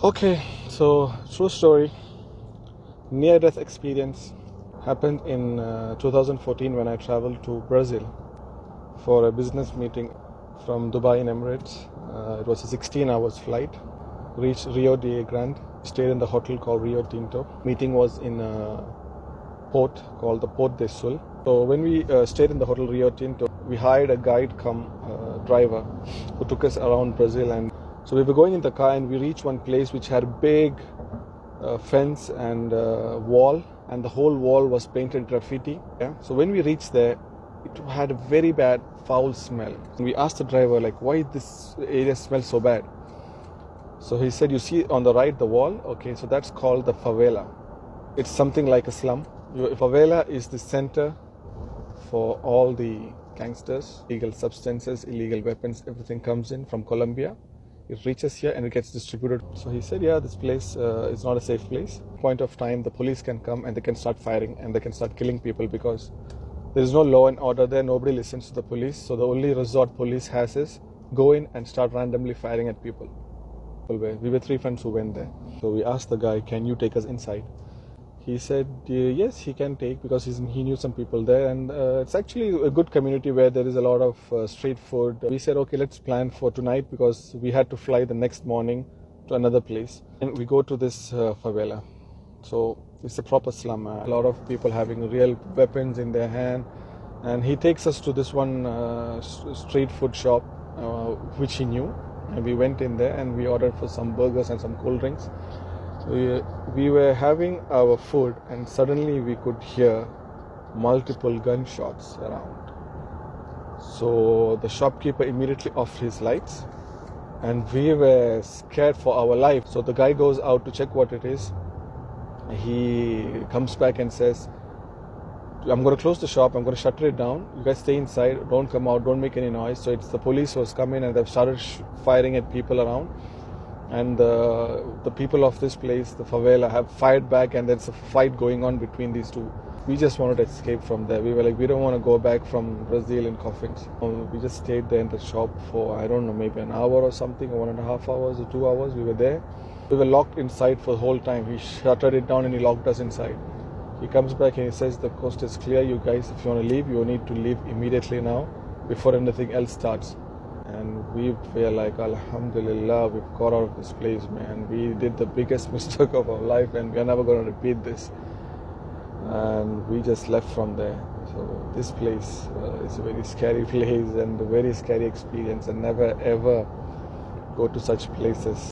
Okay, so true story. Near-death experience happened in 2014 when I traveled to Brazil for a business meeting from Dubai in Emirates. It was a 16 hours flight. Reached Rio de Grande, stayed in the hotel called Rio Tinto. Meeting was in a port called the Port de Sul. So when we stayed in the hotel Rio Tinto, we hired a guide come driver who took us around Brazil. And so we were going in the car and we reached one place which had a big fence and wall, and the whole wall was painted graffiti. Yeah? So when we reached there, it had a very bad foul smell. And we asked the driver, like, why this area smells so bad? So he said, you see on the right the wall? Okay, so that's called the favela. It's something like a slum. Favela is the center for all the gangsters, illegal substances, illegal weapons, everything comes in from Colombia. It reaches here and it gets distributed. So he said, yeah, this place is not a safe place. Point of time, the police can come and they can start firing and they can start killing people because there is no law and order there. Nobody listens to the police. So the only resort police has is go in and start randomly firing at people. We were three friends who went there. So we asked the guy, can you take us inside? He said, yes, he can take, because he knew some people there. And it's actually a good community where there is a lot of street food. We said, okay, let's plan for tonight because we had to fly the next morning to another place. And we go to this favela. So it's a proper slum. A lot of people having real weapons in their hand. And he takes us to this one street food shop, which he knew. And we went in there and we ordered for some burgers and some cold drinks. We were having our food and suddenly we could hear multiple gunshots around. So the shopkeeper immediately offed his lights and we were scared for our life. So the guy goes out to check what it is. He comes back and says, I'm going to close the shop, I'm going to shutter it down. You guys stay inside, don't come out, don't make any noise. So it's the police who has come in and they've started firing at people around. And the people of this place, the favela, have fired back and there's a fight going on between these two. We just wanted to escape from there. We were like, we don't want to go back from Brazil in coffins. We just stayed there in the shop for, I don't know, maybe an hour or something, or 1.5 hours or 2 hours. We were there. We were locked inside for the whole time. He shuttered it down and he locked us inside. He comes back and he says, the coast is clear, you guys, if you want to leave, you need to leave immediately now before anything else starts. And we were like, Alhamdulillah, we've got out of this place, man. We did the biggest mistake of our life and we're never going to repeat this. And we just left from there. So this place is a very scary place and a very scary experience, and never ever go to such places.